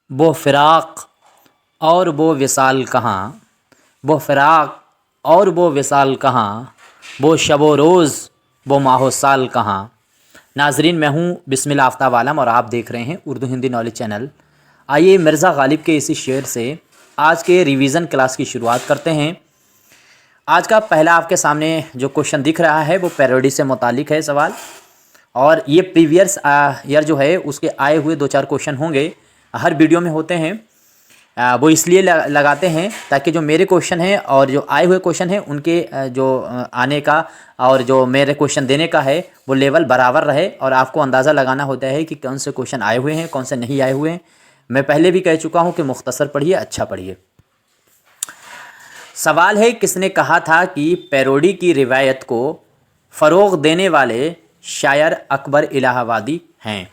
वो फ़िराक़ और वो विसाल कहाँ, वो फ़िराक़ और वो विसाल कहाँ, वो शब-ओ रोज़ वो माह-ओ साल कहाँ। नाज़रीन, मैं हूँ बिस्मिल्लाह आफ्ताब आलम और आप देख रहे हैं उर्दू हिंदी नॉलेज चैनल। आइए मिर्ज़ा गालिब के इसी शेर से आज के रिवीज़न क्लास की शुरुआत करते हैं। आज का पहला आपके सामने जो क्वेश्चन दिख रहा है वो पैरोडी से मुतालिक है सवाल, और ये प्रीवियस ईयर जो है उसके आए हुए 2-4 क्वेश्चन होंगे, हर वीडियो में होते हैं। वो इसलिए लगाते हैं ताकि जो मेरे क्वेश्चन हैं और जो आए हुए क्वेश्चन हैं उनके जो आने का और जो मेरे क्वेश्चन देने का है वो लेवल बराबर रहे, और आपको अंदाज़ा लगाना होता है कि कौन से क्वेश्चन आए हुए हैं, कौन से नहीं आए हुए हैं। मैं पहले भी कह चुका हूँ कि मुख्तसर पढ़िए, अच्छा पढ़िए। सवाल है, किसने कहा था कि पैरोडी की रिवायत को फ़रोग़ देने वाले शायर अकबर इलाहाबादी हैं?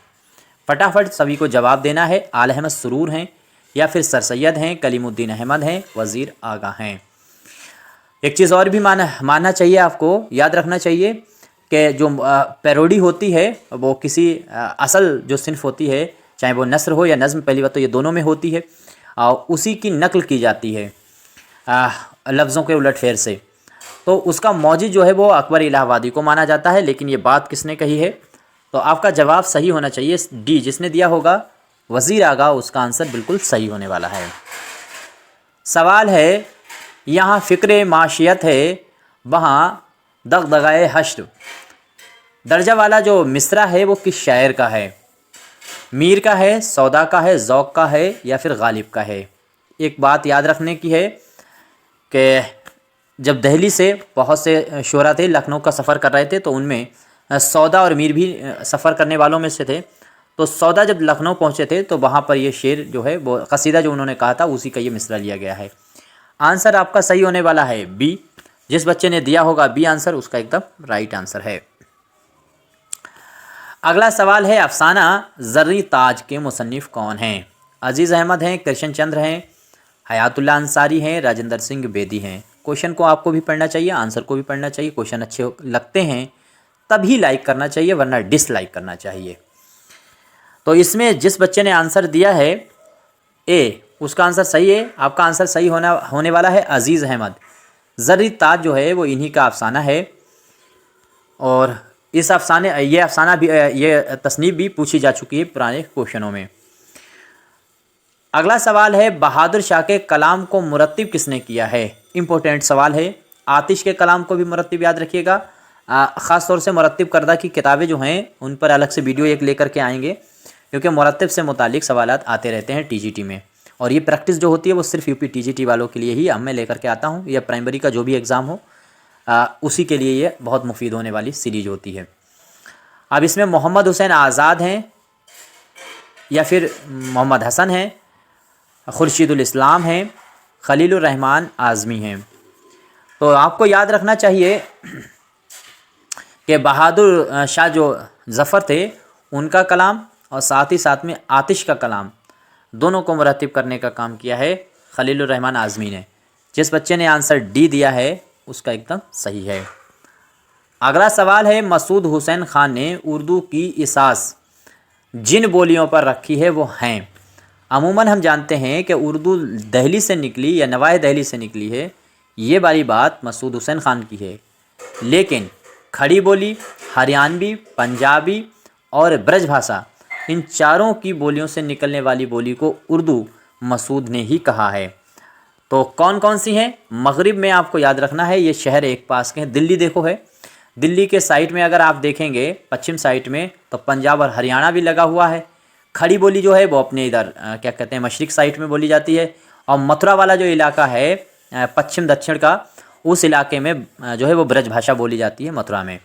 फटाफट सभी को जवाब देना है। आल अहमद सुरूर हैं, या फिर सर सैयद हैं, कलीमुद्दीन अहमद हैं, वज़ीर आगा हैं। एक चीज़ और भी मानना चाहिए, आपको याद रखना चाहिए कि जो पैरोडी होती है वो किसी असल जो सिन्फ होती है, चाहे वो नस्र हो या नज़्म, पहली बात तो ये दोनों में होती है, उसी की नकल की जाती है लफ्ज़ों के उलटफेर से। तो उसका मौजिद जो है वो अकबर इलाहाबादी को माना जाता है। लेकिन ये बात किसने कही है? तो आपका जवाब सही होना चाहिए डी, जिसने दिया होगा वज़ीर आगा, उसका आंसर बिल्कुल सही होने वाला है। सवाल है, यहाँ फ़िक्र माशियत है वहाँ दगदगाए हश्र, दर्जा वाला जो मिसरा है वो किस शायर का है? मीर का है, सौदा का है, ज़ौक़ का है, या फिर गालिब का है? एक बात याद रखने की है कि जब दिल्ली से बहुत से शुरा थे, लखनऊ का सफ़र कर रहे थे, तो उनमें सौदा और मीर भी सफ़र करने वालों में से थे। तो सौदा जब लखनऊ पहुँचे थे तो वहाँ पर ये शेर जो है वो कसीदा जो उन्होंने कहा था उसी का ये मिसरा लिया गया है। आंसर आपका सही होने वाला है बी। जिस बच्चे ने दिया होगा बी आंसर, उसका एकदम राइट आंसर है। अगला सवाल है, अफसाना ज़र्री ताज के मुसन्निफ़ कौन हैं? अजीज़ अहमद हैं, कृष्ण चंद्र हैं, हयातुल्लाह अंसारी हैं, राजेंद्र सिंह बेदी हैं। क्वेश्चन को आपको भी पढ़ना चाहिए, आंसर को भी पढ़ना चाहिए। क्वेश्चन अच्छे लगते हैं तभी लाइक करना चाहिए, वरना डिसलाइक करना चाहिए। तो इसमें जिस बच्चे ने आंसर दिया है ए, उसका आंसर सही है। आपका आंसर सही होने वाला है अजीज़ अहमद। ज़र्री ताज जो है वो इन्हीं का अफसाना है, और इस अफसाना भी, ये तसनीफ़ भी पूछी जा चुकी है पुराने क्वेश्चनों में। अगला सवाल है, बहादुर शाह के कलाम को मुरत्तिब किसने किया है? इम्पोर्टेंट सवाल है। आतिश के कलाम को भी मुरत्तिब याद रखिएगा। ख़ास तौर से मुरत्तिब करदा की किताबें जो हैं उन पर अलग से वीडियो एक लेकर के आएंगे, क्योंकि मुरत्तिब से मुतालिक सवालात आते रहते हैं टीजीटी में, और ये प्रैक्टिस जो होती है वो सिर्फ यूपी टीजीटी वालों के लिए ही मैं लेकर के आता हूँ, या प्राइमरी का जो भी एग्ज़ाम हो उसी के लिए ये बहुत मुफीद होने वाली सीरीज होती है। अब इसमें मोहम्मद हुसैन आज़ाद हैं, या फिर मोहम्मद हसन हैं, खुर्शीदुल इस्लाम हैं, खलीलुर रहमान आज़मी हैं। तो आपको याद रखना चाहिए कि बहादुर शाह जो ज़फ़र थे उनका कलाम और साथ ही साथ में आतिश का कलाम, दोनों को मुरत्तिब करने का काम किया है खलीलुर रहमान आज़मी ने। जिस बच्चे ने आंसर डी दिया है उसका एकदम सही है। अगला सवाल है, मसूद हुसैन ख़ान ने उर्दू की इसास जिन बोलियों पर रखी है वो हैं? अमूमन हम जानते हैं कि उर्दू दिल्ली से निकली या नवाए दिल्ली से निकली है, ये वाली बात मसूद हुसैन ख़ान की है। लेकिन खड़ी बोली, हरियाणवी, पंजाबी और ब्रज भाषा, इन चारों की बोलियों से निकलने वाली बोली को उर्दू मसूद ने ही कहा है। तो कौन कौन सी हैं? मगरिब में आपको याद रखना है, ये शहर एक पास के हैं। दिल्ली देखो है, दिल्ली के साइड में अगर आप देखेंगे पश्चिम साइड में तो पंजाब और हरियाणा भी लगा हुआ है। खड़ी बोली जो है वो अपने इधर क्या कहते हैं मशरिक साइड में बोली जाती है, और मथुरा वाला जो इलाका है पश्चिम दक्षिण का, उस इलाके में जो है वो ब्रज भाषा बोली जाती है मथुरा में।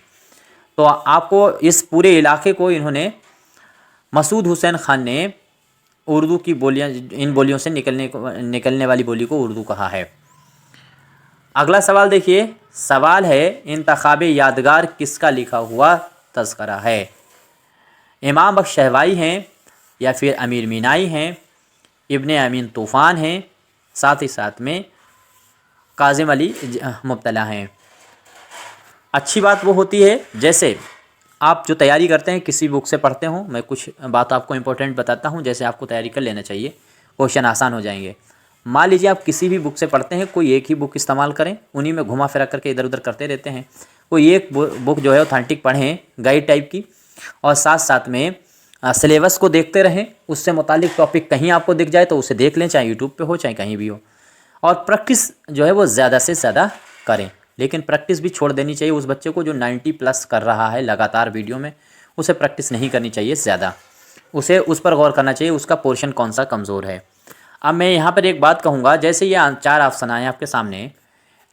तो आपको इस पूरे इलाके को इन्होंने, मसूद हुसैन ख़ान ने उर्दू की बोलियां, इन बोलियों से निकलने वाली बोली को उर्दू कहा है। अगला सवाल देखिए, सवाल है, इंतखाब यादगार किसका लिखा हुआ तज़किरा है? इमाम बख्श शहवाई हैं, या फिर अमीर मीनाई हैं, इब्ने अमीन तूफ़ान हैं, साथ ही साथ में काज़िम अली मुब्तला हैं। अच्छी बात वो होती है जैसे आप जो तैयारी करते हैं किसी बुक से पढ़ते हो, मैं कुछ बात आपको इम्पोर्टेंट बताता हूँ, जैसे आपको तैयारी कर लेना चाहिए। क्वेश्चन आसान हो जाएंगे। मान लीजिए आप किसी भी बुक से पढ़ते हैं, कोई एक ही बुक इस्तेमाल करें, उन्हीं में घुमा फिरा करके इधर उधर करते रहते हैं। कोई एक बुक जो है ऑथेंटिक पढ़ें, गाइड टाइप की, और साथ साथ में सिलेबस को देखते रहें। उससे मुतालिक टॉपिक कहीं आपको दिख जाए तो उसे देख लें, चाहे यूट्यूब पे हो चाहे कहीं भी हो। और प्रैक्टिस जो है वो ज़्यादा से ज़्यादा करें, लेकिन प्रैक्टिस भी छोड़ देनी चाहिए उस बच्चे को जो 90+ कर रहा है लगातार वीडियो में। उसे प्रैक्टिस नहीं करनी चाहिए ज़्यादा, उसे उस पर गौर करना चाहिए उसका पोर्शन कौन सा कमज़ोर है। अब मैं यहाँ पर एक बात कहूँगा, जैसे ये 4 ऑप्शन आए आपके सामने,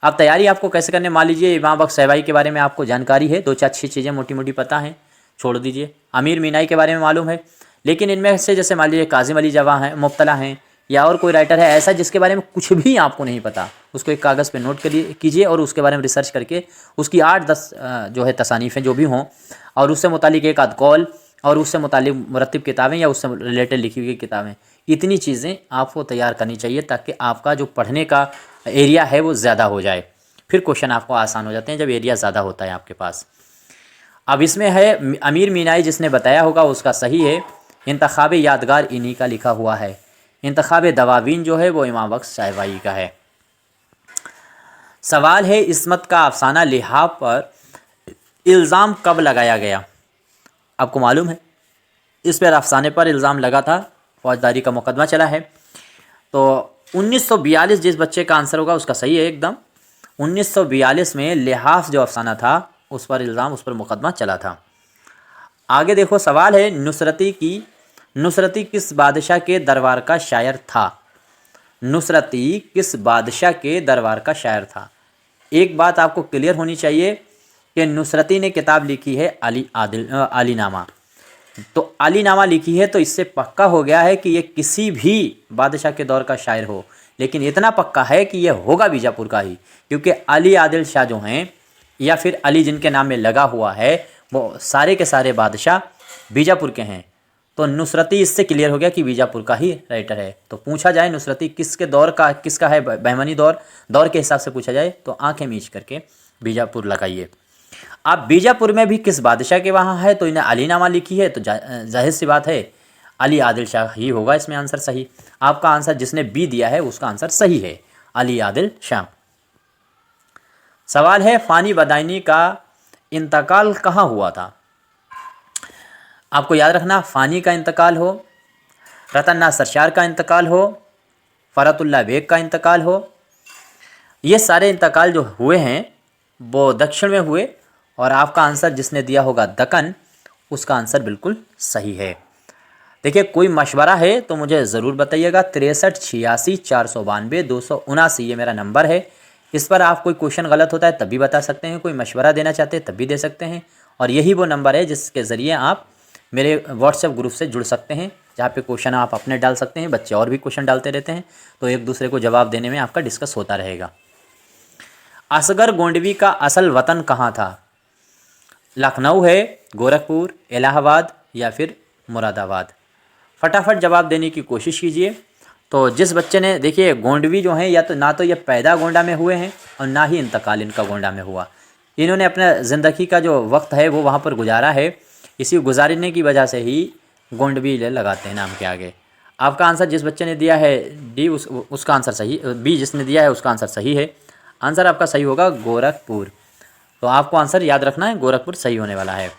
अब तैयारी आपको कैसे करने, मान लीजिए इमाम बख्श सहबाई के बारे में आपको जानकारी है, 2-4 चीज़ें मोटी मोटी पता हैं, छोड़ दीजिए। अमीर मीनाई के बारे में मालूम है, लेकिन इनमें से जैसे मान लीजिए काजिम अली जवा हैं, मुब्तला हैं, या और कोई राइटर है ऐसा जिसके बारे में कुछ भी आपको नहीं पता, उसको एक कागज़ पे नोट कीजिए और उसके बारे में रिसर्च करके उसकी 8-10 जो है तसानीफ़ें जो भी हों, और उससे मुतालिक एक आध कॉल, और उससे मुतालिक मुरत्तिब किताबें या उससे रिलेटेड लिखी हुई किताबें, इतनी चीज़ें आपको तैयार करनी चाहिए ताकि आपका जो पढ़ने का एरिया है वो ज़्यादा हो जाए। फिर क्वेश्चन आपको आसान हो जाते हैं जब एरिया ज़्यादा होता है आपके पास। अब इसमें है अमीर मीनाई जिसने बताया होगा उसका सही है, इंतखाब यादगार इन्हीं का लिखा हुआ है। इंतखाब दवावीन जो है वो इमाम बख्श सहबाई का है। सवाल है, इस्मत का अफसाना लिहाफ पर इल्ज़ाम कब लगाया गया? आपको मालूम है इस पर अफसाने पर इल्ज़ाम लगा था, फौजदारी का मुकदमा चला है। तो 1942 जिस बच्चे का आंसर होगा उसका सही है एकदम। 1942 में लिहाफ जो अफसाना था उस पर इल्ज़ाम, उस पर मुकदमा चला था। आगे देखो, सवाल है, नुसरती किस बादशाह के दरबार का शायर था? नुसरती किस बादशाह के दरबार का शायर था? एक बात आपको क्लियर होनी चाहिए कि नुसरती ने किताब लिखी है अलीनामा। तो अलीनामा लिखी है तो इससे पक्का हो गया है कि ये किसी भी बादशाह के दौर का शायर हो, लेकिन इतना पक्का है कि ये होगा बीजापुर का ही, क्योंकि अली आदिल शाह जो हैं या फिर अली जिनके नाम में लगा हुआ है वो सारे के सारे बादशाह बीजापुर के हैं। तो नुसरती इससे क्लियर हो गया कि बीजापुर का ही राइटर है। तो पूछा जाए नुसरती किसके दौर का, किसका है, बहमनी दौर के हिसाब से पूछा जाए तो आंखें मीच करके बीजापुर लगाइए। आप बीजापुर में भी किस बादशाह के वहाँ है तो इन्हें अलीनामा लिखी है, तो जाहिर सी बात है अली आदिल शाह ही होगा इसमें आंसर सही। आपका आंसर जिसने बी दिया है उसका आंसर सही है, अली आदिल शाह। सवाल है, फ़ानी बदायनी का इंतकाल कहाँ हुआ था? आपको याद रखना, फ़ानी का इंतकाल हो, रतन नासर शाह का इंतकाल हो, फ़रतुल्लाह बेग का इंतकाल हो, ये सारे इंतकाल जो हुए हैं वो दक्षिण में हुए, और आपका आंसर जिसने दिया होगा दक्कन, उसका आंसर बिल्कुल सही है। देखिए, कोई मशवरा है तो मुझे ज़रूर बताइएगा। 63 86 492 279 ये मेरा नंबर है। इस पर आप कोई क्वेश्चन गलत होता है तब भी बता सकते हैं, कोई मशवरा देना चाहते हैं तब भी दे सकते हैं। और यही वो नंबर है जिसके ज़रिए आप मेरे व्हाट्सएप ग्रुप से जुड़ सकते हैं, जहाँ पे क्वेश्चन आप अपने डाल सकते हैं, बच्चे और भी क्वेश्चन डालते रहते हैं, तो एक दूसरे को जवाब देने में आपका डिस्कस होता रहेगा। असगर गोंडवी का असल वतन कहाँ था? लखनऊ है, गोरखपुर, इलाहाबाद या फिर मुरादाबाद? फटाफट जवाब देने की कोशिश कीजिए। तो जिस बच्चे ने, देखिए गोंडवी जो हैं या तो ना तो ये पैदा गोंडा में हुए हैं और ना ही इंतकाल इनका गोंडा में हुआ। इन्होंने अपना ज़िंदगी का जो वक्त है वो वहाँ पर गुजारा है, इसी गुजारने की वजह से ही गोंडवी लगाते हैं नाम के आगे। आपका आंसर जिस बच्चे ने दिया है डी उसका आंसर सही, बी जिसने दिया है उसका आंसर सही है। आंसर आपका सही होगा गोरखपुर। तो आपको आंसर याद रखना है, गोरखपुर सही होने वाला है।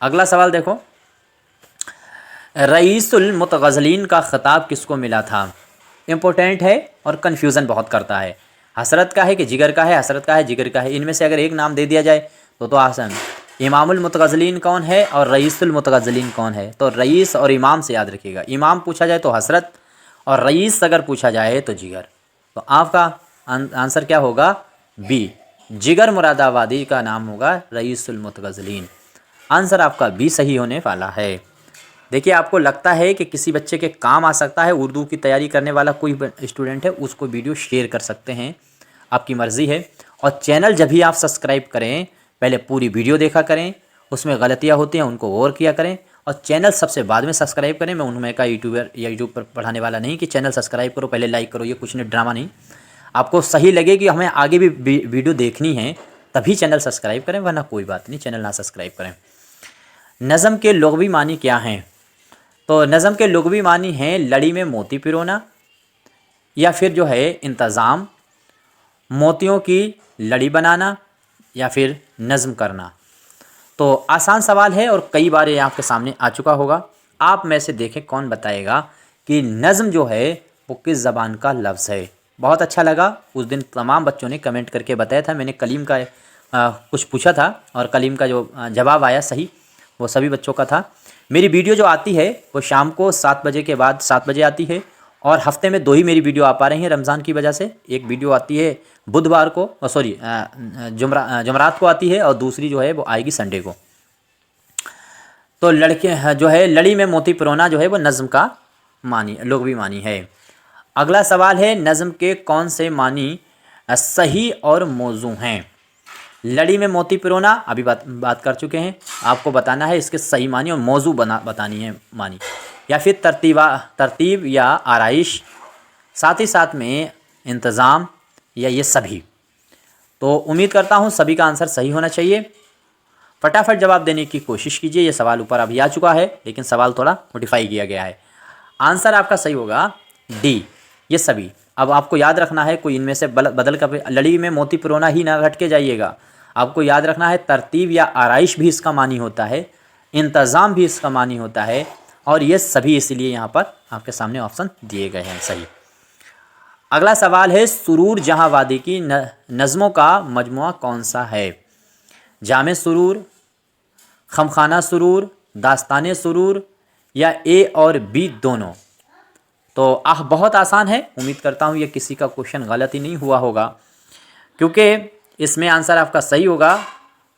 अगला सवाल देखो, रईसुल मुतगज़लिन का ख़िताब किसको मिला था? इम्पोर्टेंट है और कन्फ्यूज़न बहुत करता है। हसरत का है कि जिगर का है, हसरत का है जिगर का है, इनमें से अगर एक नाम दे दिया जाए तो आसान। इमामुल मुतगज़लिन कौन है और रईसुल मुतगज़लिन कौन है? तो रईस और इमाम से याद रखिएगा। इमाम पूछा जाए तो हसरत, और रईस अगर पूछा जाए तो जिगर। तो आपका आंसर क्या होगा? बी, जिगर मुरादाबादी का नाम होगा रईसुल मुतगज़लिन। आंसर आपका बी सही होने वाला है। देखिए, आपको लगता है कि किसी बच्चे के काम आ सकता है, उर्दू की तैयारी करने वाला कोई स्टूडेंट है, उसको वीडियो शेयर कर सकते हैं, आपकी मर्ज़ी है। और चैनल जब भी आप सब्सक्राइब करें पहले पूरी वीडियो देखा करें, उसमें गलतियाँ होती हैं उनको और किया करें, और चैनल सबसे बाद में सब्सक्राइब करें। मैं उनमें का यूट्यूबर या यूट्यूब पर पढ़ाने वाला नहीं कि चैनल सब्सक्राइब करो पहले लाइक करो, ये कुछ नहीं, ड्रामा नहीं। आपको सही लगे कि हमें आगे भी वीडियो देखनी है तभी चैनल सब्सक्राइब करें, वरना कोई बात नहीं, चैनल ना सब्सक्राइब करें। नज़म के लुग़वी मानी क्या हैं? तो नज़म के लुग़वी मानी हैं लड़ी में मोती पिरोना, या फिर जो है इंतज़ाम, मोतियों की लड़ी बनाना, या फिर नज़म करना। तो आसान सवाल है और कई बार ये आपके सामने आ चुका होगा। आप में से देखें कौन बताएगा कि नज़म जो है वो किस ज़बान का लफ्ज़ है। बहुत अच्छा लगा, उस दिन तमाम बच्चों ने कमेंट करके बताया था। मैंने कलीम का कुछ पूछा था और कलीम का जो जवाब आया सही वो सभी बच्चों का था। मेरी वीडियो जो आती है वो शाम को 7 बजे के बाद 7 बजे आती है, और हफ्ते में 2 ही मेरी वीडियो आ पा रही हैं रमज़ान की वजह से। एक वीडियो आती है बुधवार को, सॉरी जुमरात को आती है, और दूसरी जो है वो आएगी संडे को। तो लड़के जो है लड़ी में मोती पिरोना जो है वो नज़म का मानी लुग़वी मानी है। अगला सवाल है नज़म के कौन से मानी सही और मौजू हैं। लड़ी में मोती पिरोना अभी बात कर चुके हैं, आपको बताना है इसके सही मानी और मौजू बतानी है मानी, या फिर तरतीब या आराइश, साथ ही साथ में इंतज़ाम, या ये सभी। तो उम्मीद करता हूँ सभी का आंसर सही होना चाहिए। फटाफट जवाब देने की कोशिश कीजिए। ये सवाल ऊपर अभी आ चुका है लेकिन सवाल थोड़ा मॉडिफाई किया गया है। आंसर आपका सही होगा डी, ये सभी। अब आपको याद रखना है, कोई इनमें से बदल कर लड़ी में मोती पिरोना ही ना घट के जाइएगा। आपको याद रखना है तरतीब या आराइश भी इसका मानी होता है, इंतज़ाम भी इसका मानी होता है, और ये सभी इसीलिए यहाँ पर आपके सामने ऑप्शन दिए गए हैं सही। अगला सवाल है सुरूर जहाँ वादी की नज़मों का मजमुआ कौन सा है। जामे सुरूर, खमखाना सुरूर, दास्ताने सुरूर, या ए और बी दोनों। तो बहुत आसान है, उम्मीद करता हूँ ये किसी का क्वेश्चन गलत ही नहीं हुआ होगा, क्योंकि इसमें आंसर आपका सही होगा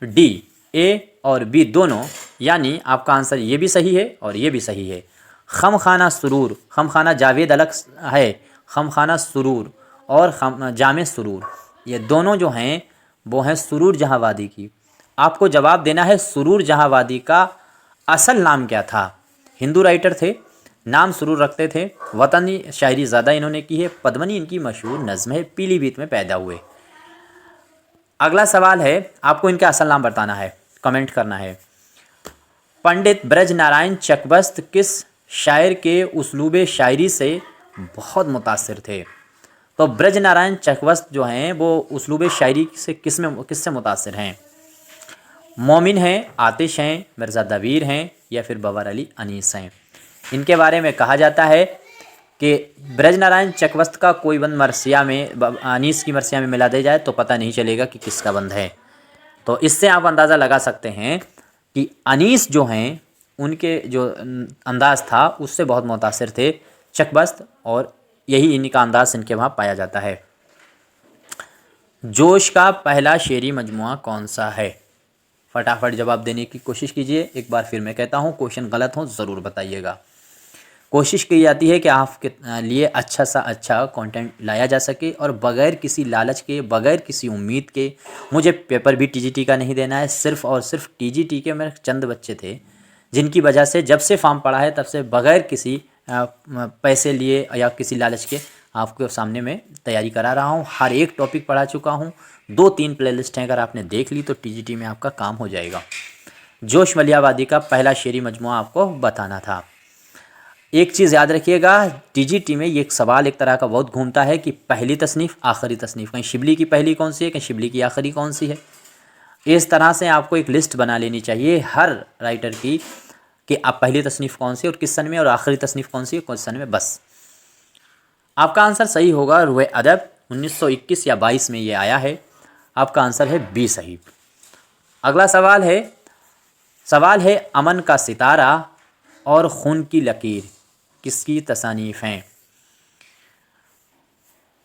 डी, ए और बी दोनों। यानी आपका आंसर ये भी सही है और ये भी सही है। खमखाना सुरूर, खमखाना जावेद अलग है, खमखाना सुरूर और जामे सुरूर, ये दोनों जो हैं वो हैं सुरूर जहाँ वादी की। आपको जवाब देना है सुरूर जहाँ वादी का असल नाम क्या था। हिंदू राइटर थे, नाम सुरूर रखते थे, वतनी शायरी ज़्यादा इन्होंने की है, पद्मनी इनकी मशहूर नज़्म है, पीलीभीत में पैदा हुए। अगला सवाल है, आपको इनका असल नाम बताना है, कमेंट करना है। पंडित ब्रज नारायण चकबस्त किस शायर के उसलूबे शायरी से बहुत मुतासिर थे। तो ब्रज नारायण चकबस्त जो हैं वो उसलूबे शायरी से किससे मुतासिर हैं। मोमिन हैं, आतिश हैं, मिर्ज़ा दबीर हैं, या फिर बबर अली अनीस हैं। इनके बारे में कहा जाता है कि ब्रज नारायण चकबस्त का कोई बंद मरसिया में अनीस की मरसिया में मिला दे जाए तो पता नहीं चलेगा कि किसका बंद है। तो इससे आप अंदाज़ा लगा सकते हैं कि अनीस जो हैं उनके जो अंदाज़ था उससे बहुत मुतासिर थे चकबस्त, और यही इन्हीं का अंदाज़ इनके वहाँ पाया जाता है। जोश का पहला शेरी मजमुआ कौन सा है। फटाफट जवाब देने की कोशिश कीजिए। एक बार फिर मैं कहता हूँ, क्वेश्चन गलत हो ज़रूर बताइएगा। कोशिश की जाती है कि आपके लिए अच्छा सा अच्छा कंटेंट लाया जा सके, और बग़ैर किसी लालच के, बग़ैर किसी उम्मीद के। मुझे पेपर भी टीजीटी का नहीं देना है, सिर्फ़ और सिर्फ टीजीटी के मेरे चंद बच्चे थे जिनकी वजह से जब से फॉर्म पड़ा है तब से बग़ैर किसी पैसे लिए या किसी लालच के आपके सामने मैं तैयारी करा रहा हूँ। हर एक टॉपिक पढ़ा चुका हूँ, 2-3 प्लेलिस्ट हैं, अगर आपने देख ली तो टीजीटी में आपका काम हो जाएगा। जोश मलियावादी का पहला शेरी मजमुआ आपको बताना था। एक चीज़ याद रखिएगा, टीजीटी में ये एक सवाल एक तरह का बहुत घूमता है कि पहली तसनीफ़ आखिरी तसनीफ़, कहीं शिबली की पहली कौन सी है, कहीं शिबली की आखिरी कौन सी है। इस तरह से आपको एक लिस्ट बना लेनी चाहिए हर राइटर की कि आप पहली तसनीफ़ कौन सी और किस सन में, और आखिरी तसनीफ़ कौन सी है कौन सन में। बस आपका आंसर सही होगा रुए अदब, 1921 या 22 में ये आया है। आपका आंसर है बी सही। अगला सवाल है अमन का सितारा और खून की लकीर किसकी तसानीफ़ हैं।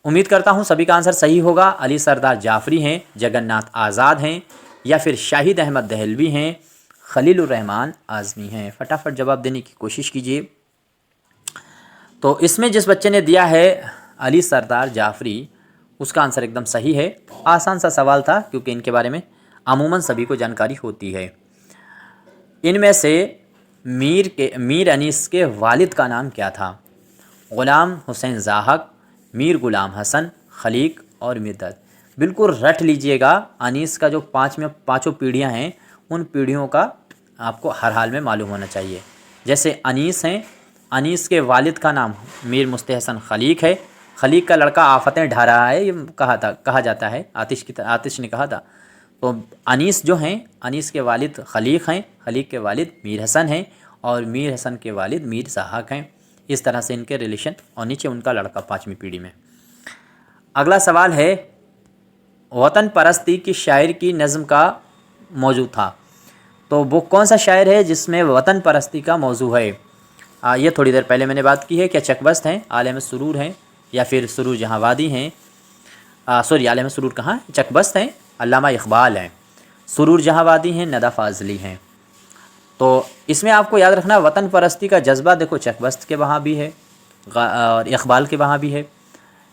उम्मीद करता हूँ सभी का आंसर सही होगा। अली सरदार जाफरी हैं, जगन्नाथ आज़ाद हैं, या फिर शाहिद अहमद दहलवी हैं, खलीलुर रहमान आज़मी हैं। फटाफट जवाब देने की कोशिश कीजिए। तो इसमें जिस बच्चे ने दिया है अली सरदार जाफरी, उसका आंसर एकदम सही है। आसान सा सवाल था क्योंकि इनके बारे में अमूमन सभी को जानकारी होती है। इनमें से मीर अनीस के वालिद का नाम क्या था। ग़ुलाम हुसैन ज़ाहक, मीर ग़ुलाम हसन, खलीक और मिर्दत। बिल्कुल रट लीजिएगा, अनीस का जो पाँचों पीढ़ियाँ हैं उन पीढ़ियों का आपको हर हाल में मालूम होना चाहिए। जैसे अनीस हैं, अनीस के वालिद का नाम मीर मुस्तहसन खलीक है। खलीक का लड़का आफतें ढा रहा है, ये कहा जाता है, आतिश ने कहा था। तो अनीस जो हैं, अनीस के वालिद खलीक हैं, खलीक के वालिद मीर हसन हैं, और मीर हसन के वालिद मीर ज़हाक हैं। इस तरह से इनके रिलेशन, और नीचे उनका लड़का 5वीं पीढ़ी में। अगला सवाल है, वतन परस्ती की शायर की नज़म का मौजू था। तो वो कौन सा शायर है जिसमें वतन परस्ती का मौजू है? ये थोड़ी देर पहले मैंने बात की है। क्या चकबस्त हैं, आलम सुरूर हैं, या फिर सुरूर जहांवादी हैं? सॉरी, आलम सुरूर कहाँ, चकबस्त हैं, अल्लामा इकबाल हैं। सुरूर जहांवादी हैं, नदा फाजली हैं। तो इसमें आपको याद रखना, वतन परस्ती का जज्बा देखो चकबस्त के वहाँ भी है और इकबाल के वहाँ भी है,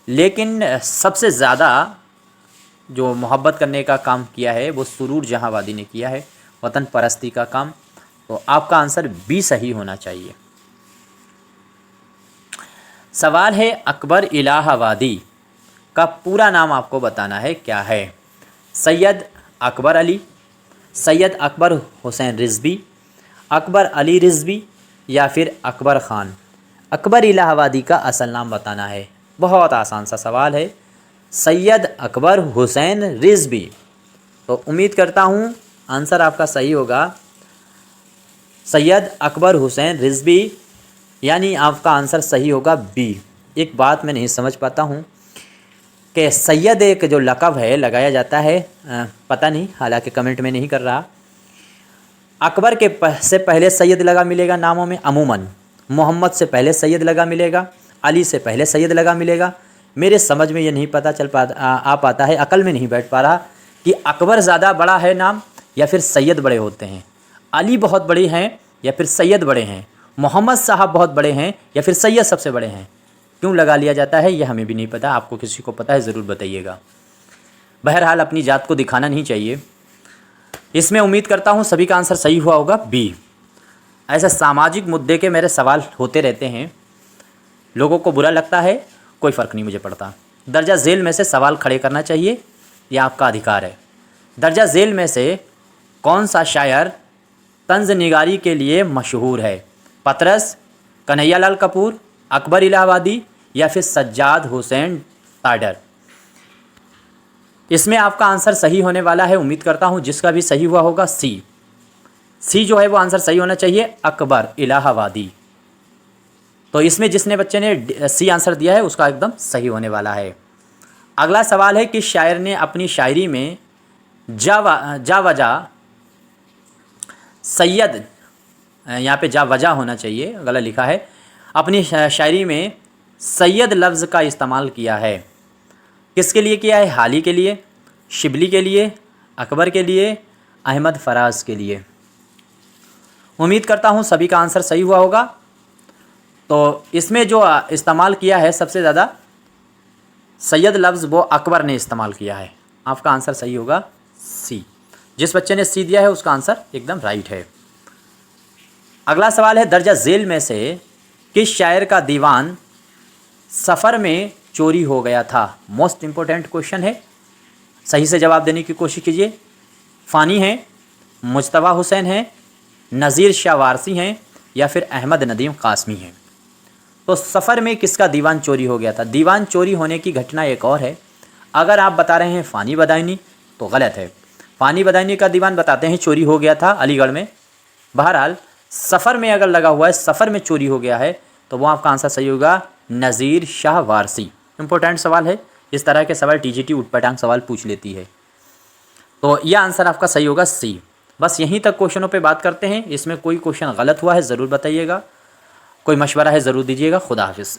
लेकिन सबसे ज़्यादा जो मोहब्बत करने का काम किया है वो सुरूर जहांवादी ने किया है, वतन परस्ती का काम। तो आपका आंसर बी सही होना चाहिए। सवाल है, अकबर इलाहाबादी का पूरा नाम आपको बताना है, क्या है? सैयद अकबर अली, सैयद अकबर हुसैन रिजवी, अकबर अली रिजवी, या फिर अकबर ख़ान? अकबर इलाहाबादी का असल नाम बताना है। बहुत आसान सा सवाल है, सैयद अकबर हुसैन रिजवी। तो उम्मीद करता हूँ आंसर आपका सही होगा, सैयद अकबर हुसैन रिजवी, यानी आपका आंसर सही होगा बी। एक बात मैं नहीं समझ पाता हूँ कि सैयद एक जो लक़ब है लगाया जाता है, पता नहीं, हालांकि कमेंट में नहीं कर रहा। अकबर के से पहले सैयद लगा मिलेगा नामों में अमूमन, मोहम्मद से पहले सैयद लगा मिलेगा, अली से पहले सैयद लगा मिलेगा। मेरे समझ में ये नहीं पता चल आ पाता है, अकल में नहीं बैठ पा रहा कि अकबर ज़्यादा बड़ा है नाम या फिर सैयद बड़े होते हैं, अली बहुत बड़े हैं या फिर सैयद बड़े हैं, मोहम्मद साहब बहुत बड़े हैं या फिर सैयद सबसे बड़े हैं। क्यों लगा लिया जाता है ये हमें भी नहीं पता, आपको किसी को पता है ज़रूर बताइएगा। बहरहाल अपनी जात को दिखाना नहीं चाहिए। इसमें उम्मीद करता हूँ सभी का आंसर सही हुआ होगा बी। ऐसे सामाजिक मुद्दे के मेरे सवाल होते रहते हैं, लोगों को बुरा लगता है, कोई फ़र्क नहीं मुझे पड़ता। दर्जा झेल में से सवाल खड़े करना चाहिए, यह आपका अधिकार है। दर्जा झेल में से कौन सा शायर तंज़ निगारी के लिए मशहूर है? पतरस, कन्हैयालाल कपूर, अकबर इलाहाबादी, या फिर सज्जाद हुसैन ताडर? इसमें आपका आंसर सही होने वाला है। उम्मीद करता हूँ जिसका भी सही हुआ होगा सी। सी जो है वो आंसर सही होना चाहिए, अकबर इलाहाबादी। तो इसमें जिसने बच्चे ने सी आंसर दिया है उसका एकदम सही होने वाला है। अगला सवाल है कि शायर ने अपनी शायरी में जा वजा सैयद, यहाँ पे जा वजह होना चाहिए, गलत लिखा है, अपनी शायरी में सैयद लफ्ज़ का इस्तेमाल किया है। किसके लिए किया है? हाली के लिए, शिबली के लिए, अकबर के लिए, अहमद फराज के लिए? उम्मीद करता हूँ सभी का आंसर सही हुआ होगा। तो इसमें जो इस्तेमाल किया है सबसे ज़्यादा सैयद लफ्ज़ वो अकबर ने इस्तेमाल किया है। आपका आंसर सही होगा सी। जिस बच्चे ने सी दिया है उसका आंसर एकदम राइट है। अगला सवाल है, दर्जा झेल में से किस शायर का दीवान सफ़र में चोरी हो गया था? मोस्ट इम्पोर्टेंट क्वेश्चन है, सही से जवाब देने की कोशिश कीजिए। फ़ानी हैं, मुज्तबा हुसैन हैं, नज़ीर शाह वारसी हैं, या फिर अहमद नदीम कासमी हैं? तो सफ़र में किसका दीवान चोरी हो गया था? दीवान चोरी होने की घटना एक और है। अगर आप बता रहे हैं फ़ानी बदायूनी तो गलत है। फ़ानी बदायूनी का दीवान बताते हैं चोरी हो गया था अलीगढ़ में। बहरहाल सफ़र में अगर लगा हुआ है, सफ़र में चोरी हो गया है, तो वो आपका आंसर सही होगा नज़ीर शाह वारसी। इंपॉर्टेंट सवाल है, इस तरह के सवाल टीजीटी उटपटांग सवाल पूछ लेती है। तो यह आंसर आपका सही होगा सी। बस यहीं तक क्वेश्चनों पे बात करते हैं। इसमें कोई क्वेश्चन गलत हुआ है ज़रूर बताइएगा, कोई मशवरा है ज़रूर दीजिएगा। खुदा हाफिज़।